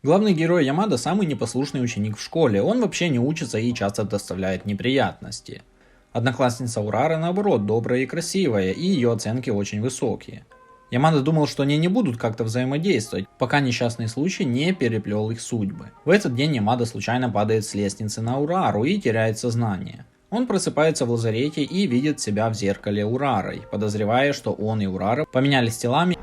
Главный герой Ямада самый непослушный ученик в школе, он вообще не учится и часто доставляет неприятности. Одноклассница Урара наоборот добрая и красивая, и ее оценки очень высокие. Ямада думал, что они не будут как-то взаимодействовать, пока несчастный случай не переплел их судьбы. В этот день Ямада случайно падает с лестницы на Урару и теряет сознание. Он просыпается в лазарете и видит себя в зеркале Урарой, подозревая, что он и Урара поменялись телами,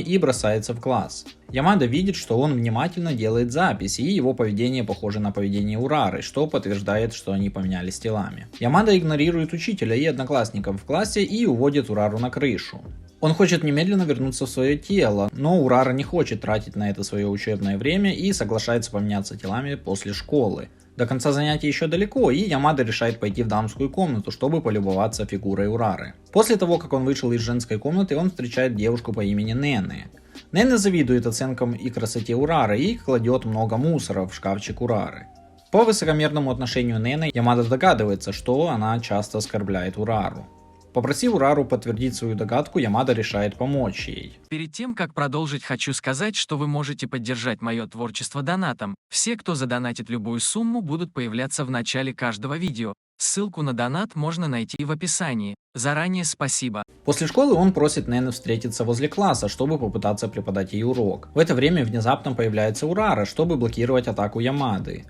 и бросается в класс. Ямада видит, что он внимательно делает записи, и его поведение похоже на поведение Урары, что подтверждает, что они поменялись телами. Ямада игнорирует учителя и одноклассников в классе и уводит Урару на крышу. Он хочет немедленно вернуться в свое тело, но Урара не хочет тратить на это свое учебное время и соглашается поменяться телами после школы. До конца занятия еще далеко, и Ямада решает пойти в дамскую комнату, чтобы полюбоваться фигурой Урары. После того, как он вышел из женской комнаты, он встречает девушку по имени Нене. Нене завидует оценкам и красоте Урары и кладет много мусора в шкафчик Урары. По высокомерному отношению Нене, Ямада догадывается, что она часто оскорбляет Урару. Попросив Урару подтвердить свою догадку, Ямада решает помочь ей. Перед тем, как продолжить, хочу сказать, что вы можете поддержать мое творчество донатом. Все, кто задонатит любую сумму, будут появляться в начале каждого видео. Ссылку на донат можно найти в описании. Заранее спасибо. После школы он просит Нене встретиться возле класса, чтобы попытаться преподать ей урок. В это время внезапно появляется Урара, чтобы блокировать атаку Ямады.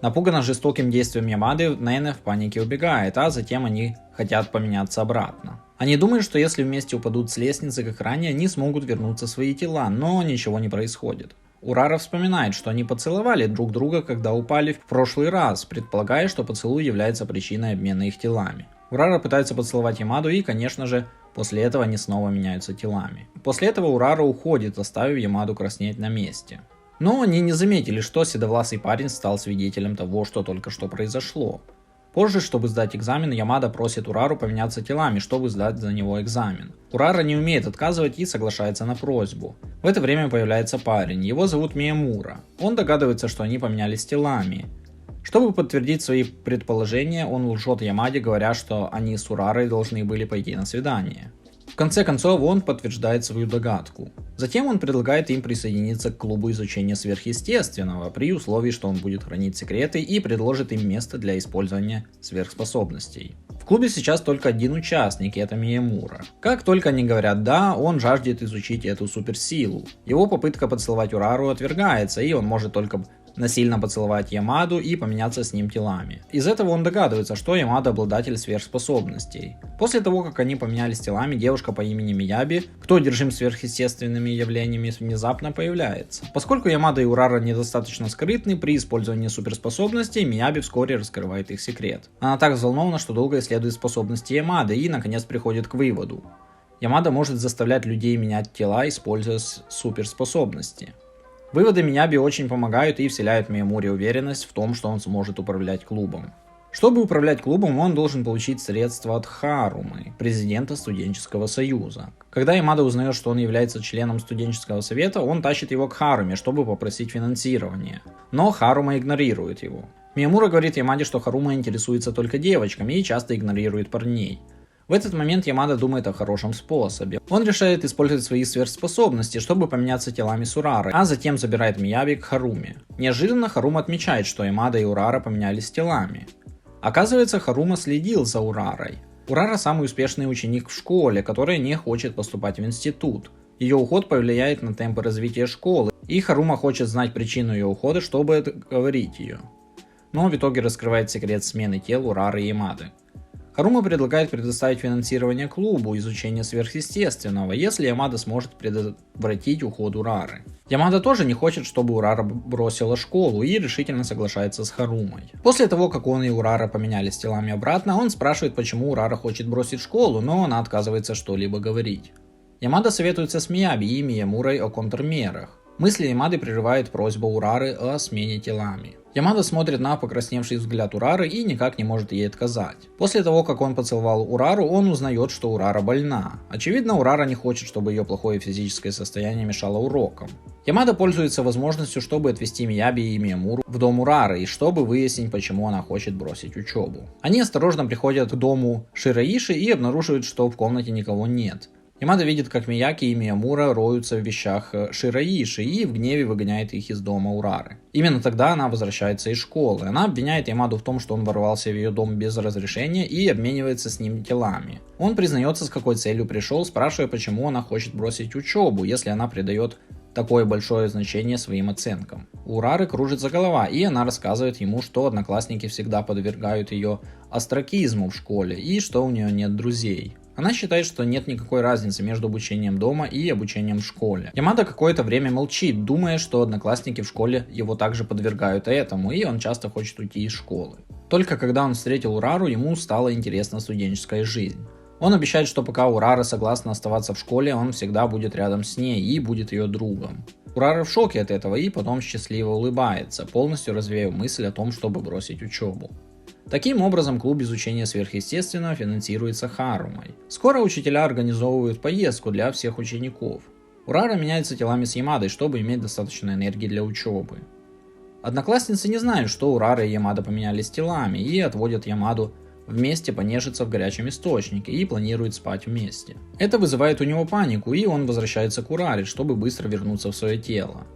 Напугана жестоким действием Ямады, Нене в панике убегает, а затем они хотят поменяться обратно. Они думают, что если вместе упадут с лестницы, как ранее, они смогут вернуться в свои тела, но ничего не происходит. Урара вспоминает, что они поцеловали друг друга, когда упали в прошлый раз, предполагая, что поцелуй является причиной обмена их телами. Урара пытается поцеловать Ямаду и, конечно же, после этого они снова меняются телами. После этого Урара уходит, оставив Ямаду краснеть на месте. Но они не заметили, что седовласый парень стал свидетелем того, что только что произошло. Позже, чтобы сдать экзамен, Ямада просит Урару поменяться телами, чтобы сдать за него экзамен. Урара не умеет отказывать и соглашается на просьбу. В это время появляется парень, его зовут Миямура. Он догадывается, что они поменялись телами. Чтобы подтвердить свои предположения, он лжет Ямаде, говоря, что они с Урарой должны были пойти на свидание. В конце концов, он подтверждает свою догадку. Затем он предлагает им присоединиться к клубу изучения сверхъестественного, при условии, что он будет хранить секреты и предложит им место для использования сверхспособностей. В клубе сейчас только один участник, и это Миямура. Как только они говорят «да», он жаждет изучить эту суперсилу. Его попытка поцеловать Урару отвергается, и он может только насильно поцеловать Ямаду и поменяться с ним телами. Из этого он догадывается, что Ямада обладатель сверхспособностей. После того, как они поменялись телами, девушка по имени Мияби, кто одержим сверхъестественными явлениями, внезапно появляется. Поскольку Ямада и Урара недостаточно скрытны при использовании суперспособностей, Мияби вскоре раскрывает их секрет. Она так взволнована, что долго исследует способности Ямады и наконец приходит к выводу. Ямада может заставлять людей менять тела, используя суперспособности. Выводы Мияби очень помогают и вселяют Миямуре уверенность в том, что он сможет управлять клубом. Чтобы управлять клубом, он должен получить средства от Харумы, президента студенческого союза. Когда Ямада узнает, что он является членом студенческого совета, он тащит его к Харуме, чтобы попросить финансирование. Но Харума игнорирует его. Миямура говорит Ямаде, что Харума интересуется только девочками и часто игнорирует парней. В этот момент Ямада думает о хорошем способе. Он решает использовать свои сверхспособности, чтобы поменяться телами с Урарой, а затем забирает Мияби к Харуме. Неожиданно Харума отмечает, что Ямада и Урара поменялись телами. Оказывается, Харума следил за Урарой. Урара самый успешный ученик в школе, который не хочет поступать в институт. Ее уход повлияет на темпы развития школы, и Харума хочет знать причину ее ухода, чтобы отговорить ее. Но в итоге раскрывает секрет смены тел Урары и Ямады. Харума предлагает предоставить финансирование клубу изучения сверхъестественного, если Ямада сможет предотвратить уход Урары. Ямада тоже не хочет, чтобы Урара бросила школу и решительно соглашается с Харумой. После того, как он и Урара поменялись телами обратно, он спрашивает, почему Урара хочет бросить школу, но она отказывается что-либо говорить. Ямада советуется с Мияби и Миямурой о контрмерах. Мысли Ямады прерывает просьба Урары о смене телами. Ямада смотрит на покрасневший взгляд Урары и никак не может ей отказать. После того, как он поцеловал Урару, он узнает, что Урара больна. Очевидно, Урара не хочет, чтобы ее плохое физическое состояние мешало урокам. Ямада пользуется возможностью, чтобы отвезти Мияби и Миямуру в дом Урары и чтобы выяснить, почему она хочет бросить учебу. Они осторожно приходят к дому Шираиши и обнаруживают, что в комнате никого нет. Ямада видит, как Мияки и Миямура роются в вещах Шираиши и в гневе выгоняет их из дома Урары. Именно тогда она возвращается из школы. Она обвиняет Ямаду в том, что он ворвался в ее дом без разрешения и обменивается с ним телами. Он признается, с какой целью пришел, спрашивая, почему она хочет бросить учебу, если она придает такое большое значение своим оценкам. У Урары кружится голова, и она рассказывает ему, что одноклассники всегда подвергают ее остракизму в школе и что у нее нет друзей. Она считает, что нет никакой разницы между обучением дома и обучением в школе. Ямада какое-то время молчит, думая, что одноклассники в школе его также подвергают этому, и он часто хочет уйти из школы. Только когда он встретил Урару, ему стала интересна студенческая жизнь. Он обещает, что пока Урара согласна оставаться в школе, он всегда будет рядом с ней и будет ее другом. Урара в шоке от этого и потом счастливо улыбается, полностью развеяв мысль о том, чтобы бросить учебу. Таким образом, клуб изучения сверхъестественного финансируется Харумой. Скоро учителя организовывают поездку для всех учеников. Урара меняется телами с Ямадой, чтобы иметь достаточно энергии для учебы. Одноклассницы не знают, что Урара и Ямада поменялись телами, и отводят Ямаду вместе понежиться в горячем источнике и планируют спать вместе. Это вызывает у него панику, и он возвращается к Ураре, чтобы быстро вернуться в свое тело.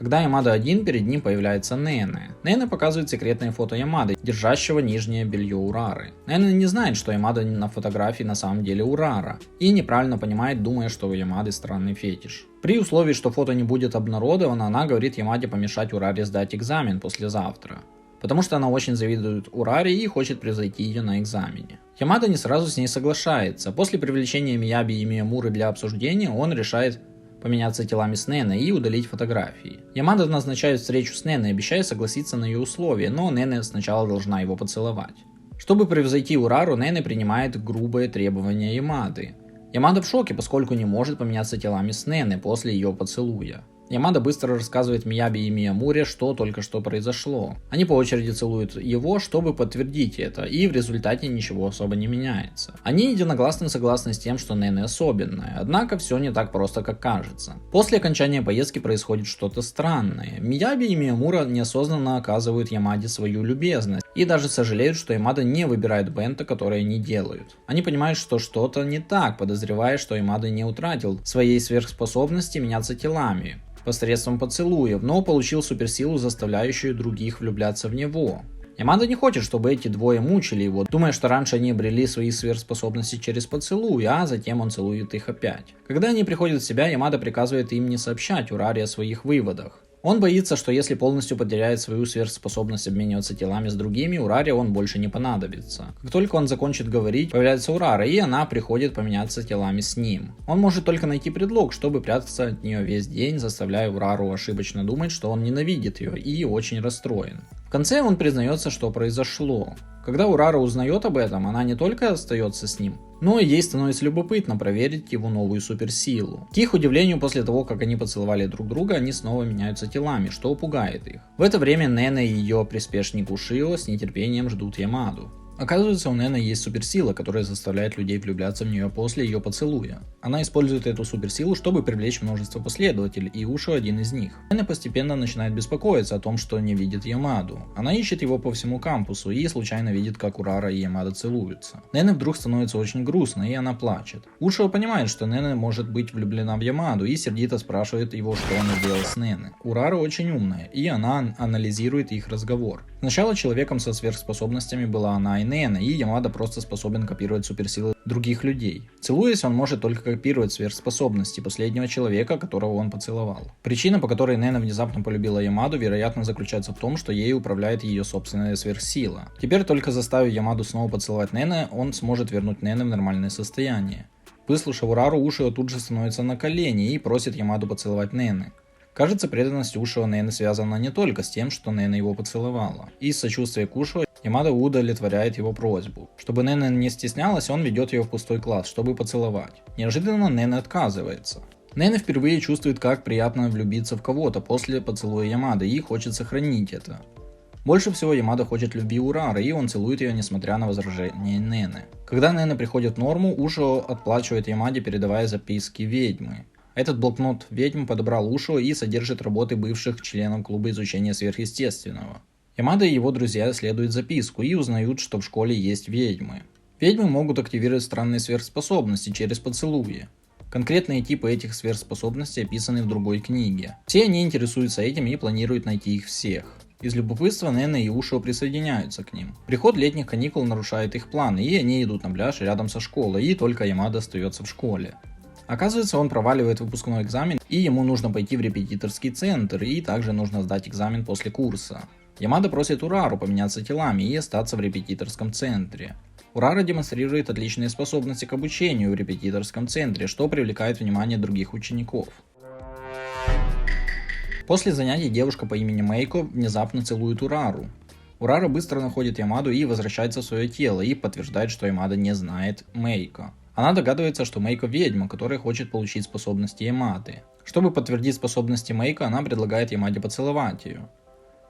Когда Ямада один, перед ним появляется Нене. Нене показывает секретное фото Ямады, держащего нижнее белье Урары. Нене не знает, что Ямада на фотографии на самом деле Урара, и неправильно понимает, думая, что у Ямады странный фетиш. При условии, что фото не будет обнародовано, она говорит Ямаде помешать Ураре сдать экзамен послезавтра, потому что она очень завидует Ураре и хочет превзойти ее на экзамене. Ямада не сразу с ней соглашается. После привлечения Мияби и Миямуры для обсуждения, он решает поменяться телами с Нене и удалить фотографии. Ямада назначает встречу с Нене, обещая согласиться на ее условия, но Нене сначала должна его поцеловать. Чтобы превзойти Урару, Нене принимает грубые требования Ямады. Ямада в шоке, поскольку не может поменяться телами с Нене после ее поцелуя. Ямада быстро рассказывает Мияби и Миямуре, что только что произошло. Они по очереди целуют его, чтобы подтвердить это, и в результате ничего особо не меняется. Они единогласно согласны с тем, что Нене особенная, однако все не так просто, как кажется. После окончания поездки происходит что-то странное. Мияби и Миямура неосознанно оказывают Ямаде свою любезность, и даже сожалеют, что Ямада не выбирает бенто, которое они делают. Они понимают, что что-то не так, подозревая, что Ямада не утратил своей сверхспособности меняться телами посредством поцелуев, но получил суперсилу, заставляющую других влюбляться в него. Ямада не хочет, чтобы эти двое мучили его, думая, что раньше они обрели свои сверхспособности через поцелуй, а затем он целует их опять. Когда они приходят в себя, Ямада приказывает им не сообщать Ураре о своих выводах. Он боится, что если полностью потеряет свою сверхспособность обмениваться телами с другими, Ураре он больше не понадобится. Как только он закончит говорить, появляется Урара, и она приходит поменяться телами с ним. Он может только найти предлог, чтобы прятаться от нее весь день, заставляя Урару ошибочно думать, что он ненавидит ее и очень расстроен. В конце он признается, что произошло. Когда Урара узнает об этом, она не только остается с ним, но и ей становится любопытно проверить его новую суперсилу. К их удивлению, после того, как они поцеловали друг друга, они снова меняются телами, что пугает их. В это время Нене и ее приспешник Ушио с нетерпением ждут Ямаду. Оказывается, у Нене есть суперсила, которая заставляет людей влюбляться в нее после ее поцелуя. Она использует эту суперсилу, чтобы привлечь множество последователей, и Ушио один из них. Нене постепенно начинает беспокоиться о том, что не видит Ямаду. Она ищет его по всему кампусу и случайно видит, как Урара и Ямада целуются. Нене вдруг становится очень грустно, и она плачет. Ушио понимает, что Нене может быть влюблена в Ямаду, и сердито спрашивает его, что он сделал с Нене. Урара очень умная, и она анализирует их разговор. Сначала человеком со сверхспособностями была она и Нене, и Ямада просто способен копировать суперсилы других людей. Целуясь, он может только копировать сверхспособности последнего человека, которого он поцеловал. Причина, по которой Нене внезапно полюбила Ямаду, вероятно, заключается в том, что ею управляет ее собственная сверхсила. Теперь, только заставив Ямаду снова поцеловать Нене, он сможет вернуть Нене в нормальное состояние. Выслушав Урару, Ушио тут же становится на колени и просит Ямаду поцеловать Нене. Кажется, преданность Ушио Нене связана не только с тем, что Нене его поцеловала. Из сочувствия к Ушио Ямада удовлетворяет его просьбу. Чтобы Нене не стеснялась, он ведет ее в пустой класс, чтобы поцеловать. Неожиданно Нене отказывается. Нене впервые чувствует, как приятно влюбиться в кого-то после поцелуя Ямады и хочет сохранить это. Больше всего Ямада хочет любви Урары, и он целует ее, несмотря на возражение Нене. Когда Нене приходит в норму, Ушио отплачивает Ямаде, передавая записки ведьмы. Этот блокнот ведьм подобрал Ушио и содержит работы бывших членов клуба изучения сверхъестественного. Ямада и его друзья исследуют записку и узнают, что в школе есть ведьмы. Ведьмы могут активировать странные сверхспособности через поцелуи. Конкретные типы этих сверхспособностей описаны в другой книге. Все они интересуются этим и планируют найти их всех. Из любопытства Нене и Ушио присоединяются к ним. Приход летних каникул нарушает их планы, и они идут на пляж рядом со школой, и только Ямада остается в школе. Оказывается, он проваливает выпускной экзамен, и ему нужно пойти в репетиторский центр, и также нужно сдать экзамен после курса. Ямада просит Урару поменяться телами и остаться в репетиторском центре. Урара демонстрирует отличные способности к обучению в репетиторском центре, что привлекает внимание других учеников. После занятий девушка по имени Мейко внезапно целует Урару. Урара быстро находит Ямаду и возвращается в свое тело и подтверждает, что Ямада не знает Мейко. Она догадывается, что Мейко ведьма, которая хочет получить способности Ямады. Чтобы подтвердить способности Мейко, она предлагает Ямаде поцеловать ее.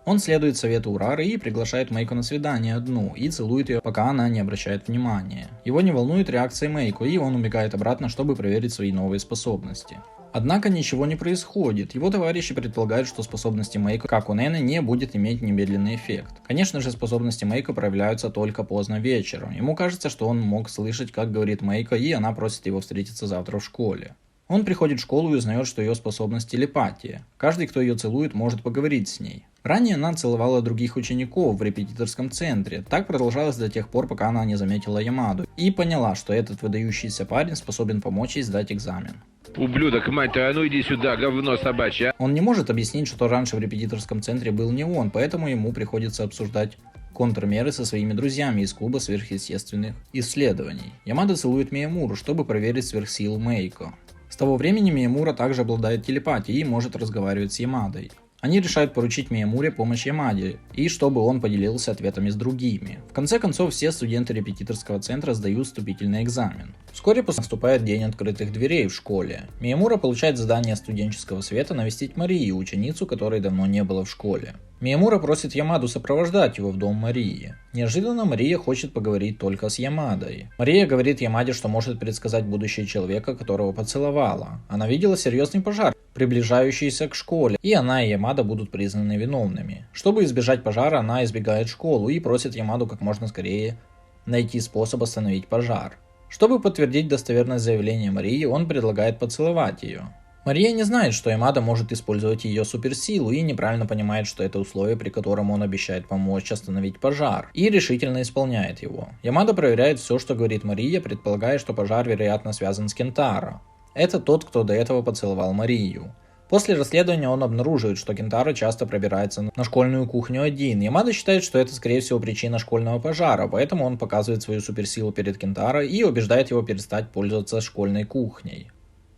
Он следует совету Урары и приглашает Мейко на свидание одну и целует ее, пока она не обращает внимания. Его не волнует реакция Мейко, и он убегает обратно, чтобы проверить свои новые способности. Однако ничего не происходит. Его товарищи предполагают, что способности Мейко, как у Нене, не будет иметь немедленный эффект. Конечно же, способности Мейко проявляются только поздно вечером. Ему кажется, что он мог слышать, как говорит Мейко, и она просит его встретиться завтра в школе. Он приходит в школу и узнает, что ее способность телепатия. Каждый, кто ее целует, может поговорить с ней. Ранее она целовала других учеников в репетиторском центре. Так продолжалось до тех пор, пока она не заметила Ямаду и поняла, что этот выдающийся парень способен помочь ей сдать экзамен. Ублюдок, мать твою, а ну иди сюда, говно собачье. Он не может объяснить, что раньше в репетиторском центре был не он, поэтому ему приходится обсуждать контрмеры со своими друзьями из клуба сверхъестественных исследований. Ямада целует Миямуру, чтобы проверить сверхсилу Мейко. С того времени Миямура также обладает телепатией и может разговаривать с Ямадой. Они решают поручить Миямуре помощь Ямаде, и чтобы он поделился ответами с другими. В конце концов, все студенты репетиторского центра сдают вступительный экзамен. Вскоре наступает день открытых дверей в школе. Миямура получает задание студенческого совета навестить Марию, ученицу, которой давно не было в школе. Миямура просит Ямаду сопровождать его в дом Марии. Неожиданно Мария хочет поговорить только с Ямадой. Мария говорит Ямаде, что может предсказать будущее человека, которого поцеловала. Она видела серьезный пожар, приближающийся к школе, и она и Ямада будут признаны виновными. Чтобы избежать пожара, она избегает школу и просит Ямаду как можно скорее найти способ остановить пожар. Чтобы подтвердить достоверность заявления Марии, он предлагает поцеловать ее. Мария не знает, что Ямада может использовать ее суперсилу и неправильно понимает, что это условие, при котором он обещает помочь остановить пожар, и решительно исполняет его. Ямада проверяет все, что говорит Мария, предполагая, что пожар, вероятно, связан с Кентаро. Это тот, кто до этого поцеловал Марию. После расследования он обнаруживает, что Кентаро часто пробирается на школьную кухню один. Ямада считает, что это скорее всего причина школьного пожара, поэтому он показывает свою суперсилу перед Кентаро и убеждает его перестать пользоваться школьной кухней.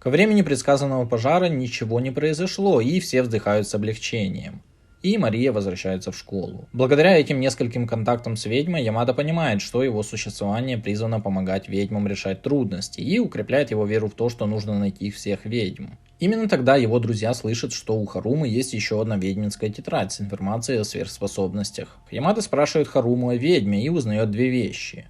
Ко времени предсказанного пожара ничего не произошло, и все вздыхают с облегчением. И Мария возвращается в школу. Благодаря этим нескольким контактам с ведьмой, Ямада понимает, что его существование призвано помогать ведьмам решать трудности, и укрепляет его веру в то, что нужно найти всех ведьм. Именно тогда его друзья слышат, что у Харумы есть еще одна ведьминская тетрадь с информацией о сверхспособностях. Ямада спрашивает Харуму о ведьме и узнает две вещи.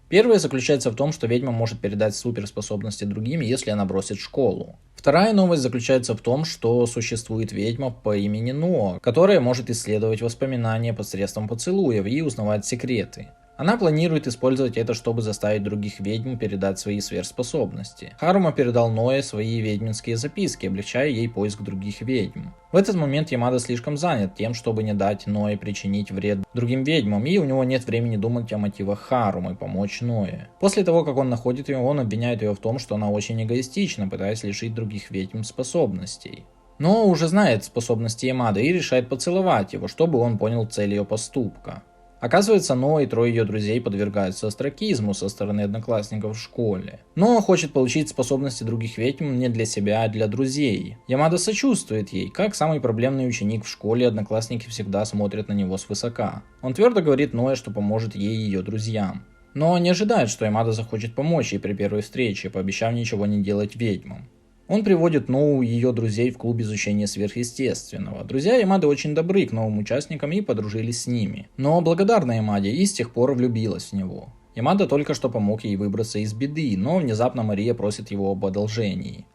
Первое заключается в том, что ведьма может передать суперспособности другим, если она бросит школу. Вторая новость заключается в том, что существует ведьма по имени Ноа, которая может исследовать воспоминания посредством поцелуев и узнавать секреты. Она планирует использовать это, чтобы заставить других ведьм передать свои сверхспособности. Харума передал Ное свои ведьминские записки, облегчая ей поиск других ведьм. В этот момент Ямада слишком занят тем, чтобы не дать Ное причинить вред другим ведьмам, и у него нет времени думать о мотивах Харумы помочь Ное. После того, как он находит ее, он обвиняет ее в том, что она очень эгоистична, пытаясь лишить других ведьм способностей. Но уже знает способности Ямады и решает поцеловать его, чтобы он понял цель ее поступка. Оказывается, Ноа и трое ее друзей подвергаются остракизму со стороны одноклассников в школе. Ноа хочет получить способности других ведьм не для себя, а для друзей. Ямада сочувствует ей. Как самый проблемный ученик в школе, одноклассники всегда смотрят на него свысока. Он твердо говорит Ноэ, что поможет ей и ее друзьям. Но не ожидает, что Ямада захочет помочь ей при первой встрече, пообещав ничего не делать ведьмам. Он приводит Ноу и ее друзей в клуб изучения сверхъестественного. Друзья Ямады очень добры к новым участникам и подружились с ними. Но благодарна Ямаде и с тех пор влюбилась в него. Ямада только что помог ей выбраться из беды, но внезапно Мария просит его об одолжении.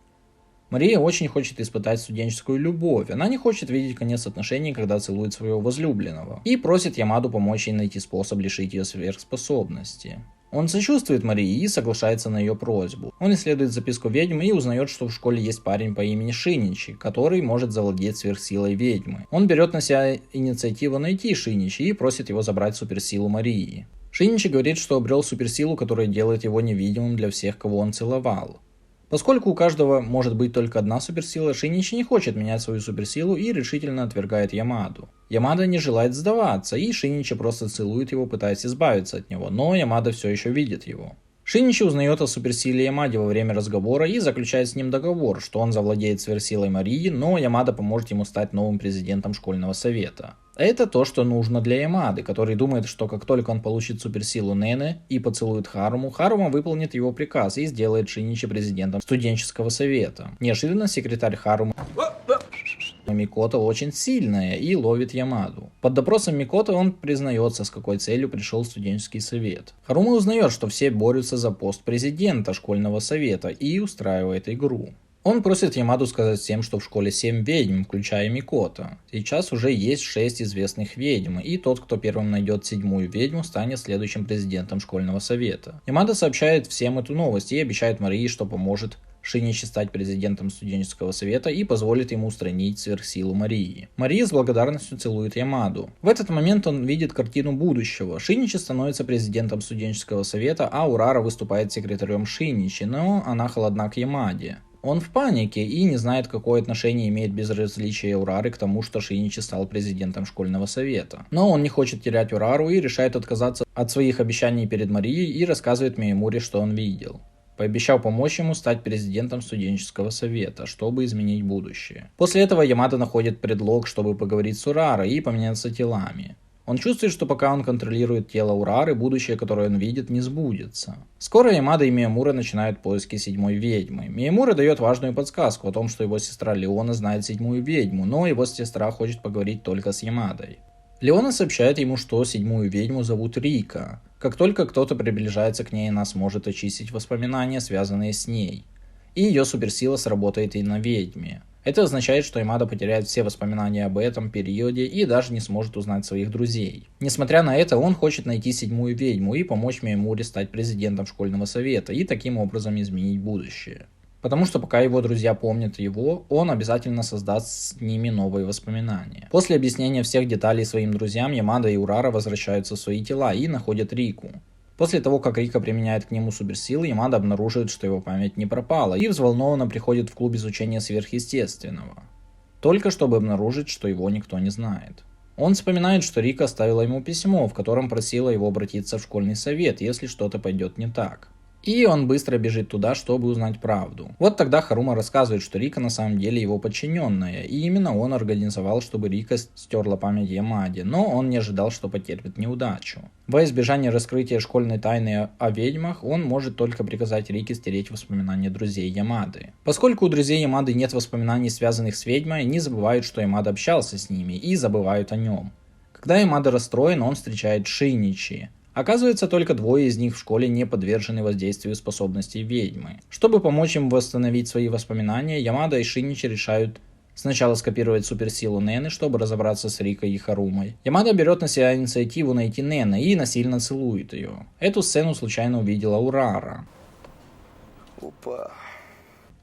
Мария очень хочет испытать студенческую любовь. Она не хочет видеть конец отношений, когда целует своего возлюбленного. И просит Ямаду помочь ей найти способ лишить ее сверхспособности. Он сочувствует Марии и соглашается на ее просьбу. Он исследует записку ведьмы и узнает, что в школе есть парень по имени Шиничи, который может завладеть сверхсилой ведьмы. Он берет на себя инициативу найти Шиничи и просит его забрать суперсилу Марии. Шиничи говорит, что обрел суперсилу, которая делает его невидимым для всех, кого он целовал. Поскольку у каждого может быть только одна суперсила, Шиничи не хочет менять свою суперсилу и решительно отвергает Ямаду. Ямада не желает сдаваться, и Шиничи просто целует его, пытаясь избавиться от него, но Ямада все еще видит его. Шиничи узнает о суперсиле Ямаде во время разговора и заключает с ним договор, что он завладеет сверхсилой Марии, но Ямада поможет ему стать новым президентом школьного совета. Это то, что нужно для Ямады, который думает, что как только он получит суперсилу Нене и поцелует Харуму, Харума выполнит его приказ и сделает Шиничи президентом студенческого совета. Неожиданно секретарь Харумы Микото очень сильная и ловит Ямаду. Под допросом Микото он признается, с какой целью пришел в студенческий совет. Харума узнает, что все борются за пост президента школьного совета и устраивает игру. Он просит Ямаду сказать всем, что в школе 7 ведьм, включая Микото. Сейчас уже есть 6 известных ведьм, и тот, кто первым найдет 7-ю ведьму, станет следующим президентом школьного совета. Ямада сообщает всем эту новость и обещает Марии, что поможет Шиничи стать президентом студенческого совета и позволит ему устранить сверхсилу Марии. Мария с благодарностью целует Ямаду. В этот момент он видит картину будущего. Шиничи становится президентом студенческого совета, а Урара выступает секретарем Шиничи, но она холодна к Ямаде. Он в панике и не знает, какое отношение имеет безразличие Урары к тому, что Шиничи стал президентом школьного совета. Но он не хочет терять Урару и решает отказаться от своих обещаний перед Марией и рассказывает Миямуре, что он видел. Пообещал помочь ему стать президентом студенческого совета, чтобы изменить будущее. После этого Ямада находит предлог, чтобы поговорить с Урарой и поменяться телами. Он чувствует, что пока он контролирует тело Урары, будущее, которое он видит, не сбудется. Скоро Ямада и Миямура начинают поиски 7-й ведьмы. Миямура дает важную подсказку о том, что его сестра Леона знает 7-ю ведьму, но его сестра хочет поговорить только с Ямадой. Леона сообщает ему, что 7-ю ведьму зовут Рика. Как только кто-то приближается к ней, она сможет очистить воспоминания, связанные с ней. И ее суперсила сработает и на ведьме. Это означает, что Ямада потеряет все воспоминания об этом периоде и даже не сможет узнать своих друзей. Несмотря на это, он хочет найти 7-ю ведьму и помочь Миямуре стать президентом школьного совета и таким образом изменить будущее. Потому что пока его друзья помнят его, он обязательно создаст с ними новые воспоминания. После объяснения всех деталей своим друзьям, Ямада и Урара возвращаются в свои тела и находят Рику. После того, как Рика применяет к нему суперсилы, Ямада обнаруживает, что его память не пропала, и взволнованно приходит в клуб изучения сверхъестественного. Только чтобы обнаружить, что его никто не знает. Он вспоминает, что Рика оставила ему письмо, в котором просила его обратиться в школьный совет, если что-то пойдет не так. И он быстро бежит туда, чтобы узнать правду. Вот тогда Харума рассказывает, что Рика на самом деле его подчиненная, и именно он организовал, чтобы Рика стерла память Ямаде, но он не ожидал, что потерпит неудачу. Во избежание раскрытия школьной тайны о ведьмах, он может только приказать Рике стереть воспоминания друзей Ямады. Поскольку у друзей Ямады нет воспоминаний, связанных с ведьмой, они забывают, что Ямада общался с ними, и забывают о нем. Когда Ямада расстроен, он встречает Шиничи. Оказывается, только 2 из них в школе не подвержены воздействию способностей ведьмы. Чтобы помочь им восстановить свои воспоминания, Ямада и Шиничи решают сначала скопировать суперсилу Нены, чтобы разобраться с Рикой и Харумой. Ямада берет на себя инициативу найти Нене и насильно целует ее. Эту сцену случайно увидела Урара. Опа.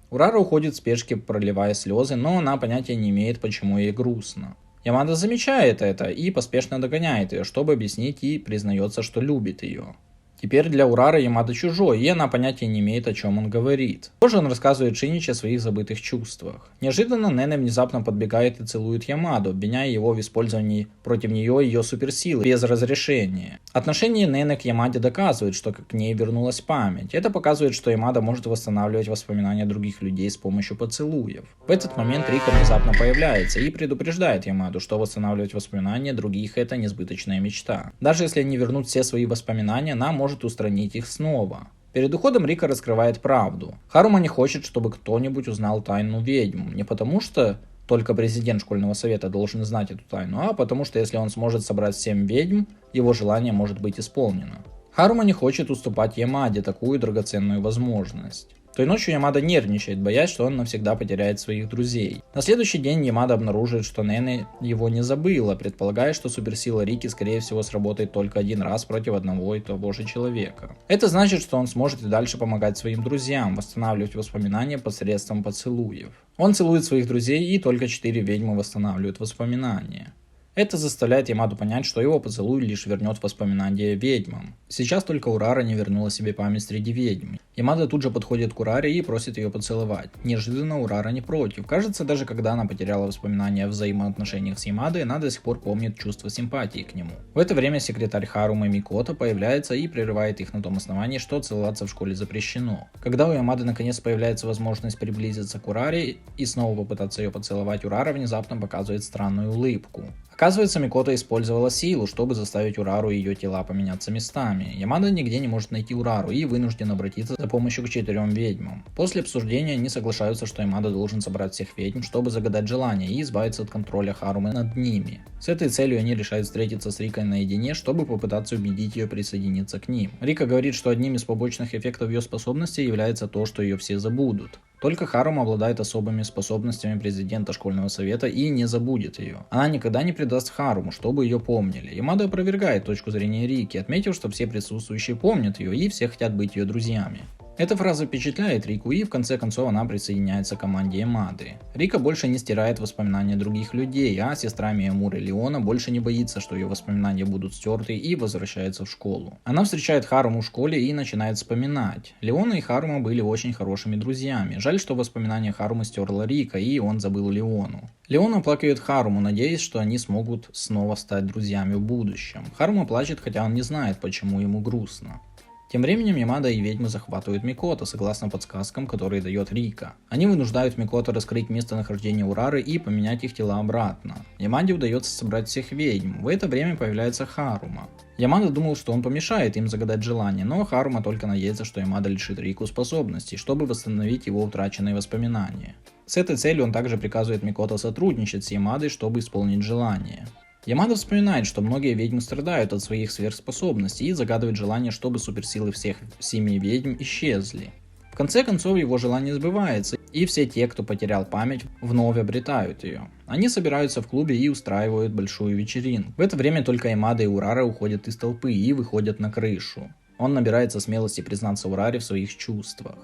Урара уходит в спешке, проливая слезы, но она понятия не имеет, почему ей грустно. Ямада замечает это и поспешно догоняет ее, чтобы объяснить, и признается, что любит ее. Теперь для Урары Ямада чужой, и она понятия не имеет, о чем он говорит. Позже он рассказывает Шиничи о своих забытых чувствах. Неожиданно Нене внезапно подбегает и целует Ямаду, обвиняя его в использовании против нее ее суперсилы без разрешения. Отношение Нене к Ямаде доказывает, что к ней вернулась память. Это показывает, что Ямада может восстанавливать воспоминания других людей с помощью поцелуев. В этот момент Рика внезапно появляется и предупреждает Ямаду, что восстанавливать воспоминания других — это несбыточная мечта. Даже если они вернут все свои воспоминания, она может устранить их снова. Перед уходом Рика раскрывает правду. Харума не хочет, чтобы кто-нибудь узнал тайну ведьм. Не потому что только президент школьного совета должен знать эту тайну, а потому что если он сможет собрать 7 ведьм, его желание может быть исполнено. Харума не хочет уступать Ямаде такую драгоценную возможность. Той ночью Ямада нервничает, боясь, что он навсегда потеряет своих друзей. На следующий день Ямада обнаруживает, что Нене его не забыла, предполагая, что суперсила Рики скорее всего сработает только один раз против одного и того же человека. Это значит, что он сможет и дальше помогать своим друзьям, восстанавливать воспоминания посредством поцелуев. Он целует своих друзей, и только 4 ведьмы восстанавливают воспоминания. Это заставляет Ямаду понять, что его поцелуй лишь вернет воспоминания ведьмам. Сейчас только Урара не вернула себе память среди ведьм. Ямада тут же подходит к Ураре и просит ее поцеловать. Неожиданно Урара не против. Кажется, даже когда она потеряла воспоминания о взаимоотношениях с Ямадой, она до сих пор помнит чувство симпатии к нему. В это время секретарь Харумы Микото появляется и прерывает их на том основании, что целоваться в школе запрещено. Когда у Ямады наконец появляется возможность приблизиться к Ураре и снова попытаться ее поцеловать, Урара внезапно показывает странную улыбку. Оказывается, Микото использовала силу, чтобы заставить Урару и ее тела поменяться местами. Ямада нигде не может найти Урару и вынужден обратиться за помощью к 4 ведьмам. После обсуждения они соглашаются, что Ямада должен собрать всех ведьм, чтобы загадать желание и избавиться от контроля Харумы над ними. С этой целью они решают встретиться с Рикой наедине, чтобы попытаться убедить ее присоединиться к ним. Рика говорит, что одним из побочных эффектов ее способности является то, что ее все забудут. Только Харума обладает особыми способностями президента школьного совета и не забудет ее. Она никогда не предаст Харуму, чтобы ее помнили. Ямада опровергает точку зрения Рики, отметив, что все присутствующие помнят ее и все хотят быть ее друзьями. Эта фраза впечатляет Рику, и в конце концов она присоединяется к команде Ямады. Рика больше не стирает воспоминания других людей, а сестра Миямуры Леона больше не боится, что ее воспоминания будут стерты, и возвращается в школу. Она встречает Харуму в школе и начинает вспоминать. Леона и Харума были очень хорошими друзьями. Жаль, что воспоминания Харумы стерла Рика, и он забыл Леону. Леона оплакивает Харуму, надеясь, что они смогут снова стать друзьями в будущем. Харума плачет, хотя он не знает, почему ему грустно. Тем временем Ямада и ведьмы захватывают Микото, согласно подсказкам, которые дает Рика. Они вынуждают Микото раскрыть местонахождение Урары и поменять их тела обратно. Ямаде удается собрать всех ведьм. В это время появляется Харума. Ямада думал, что он помешает им загадать желание, но Харума только надеется, что Ямада лишит Рику способностей, чтобы восстановить его утраченные воспоминания. С этой целью он также приказывает Микото сотрудничать с Ямадой, чтобы исполнить желание. Ямада вспоминает, что многие ведьмы страдают от своих сверхспособностей и загадывает желание, чтобы суперсилы всех 7 ведьм исчезли. В конце концов его желание сбывается, и все те, кто потерял память, вновь обретают ее. Они собираются в клубе и устраивают большую вечеринку. В это время только Ямада и Урара уходят из толпы и выходят на крышу. Он набирается смелости признаться Ураре в своих чувствах.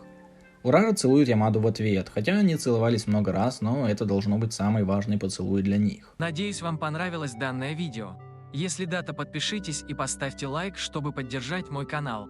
Урара целует Ямаду в ответ, хотя они целовались много раз, но это должно быть самый важный поцелуй для них. Надеюсь, вам понравилось данное видео. Если да, то подпишитесь и поставьте лайк, чтобы поддержать мой канал.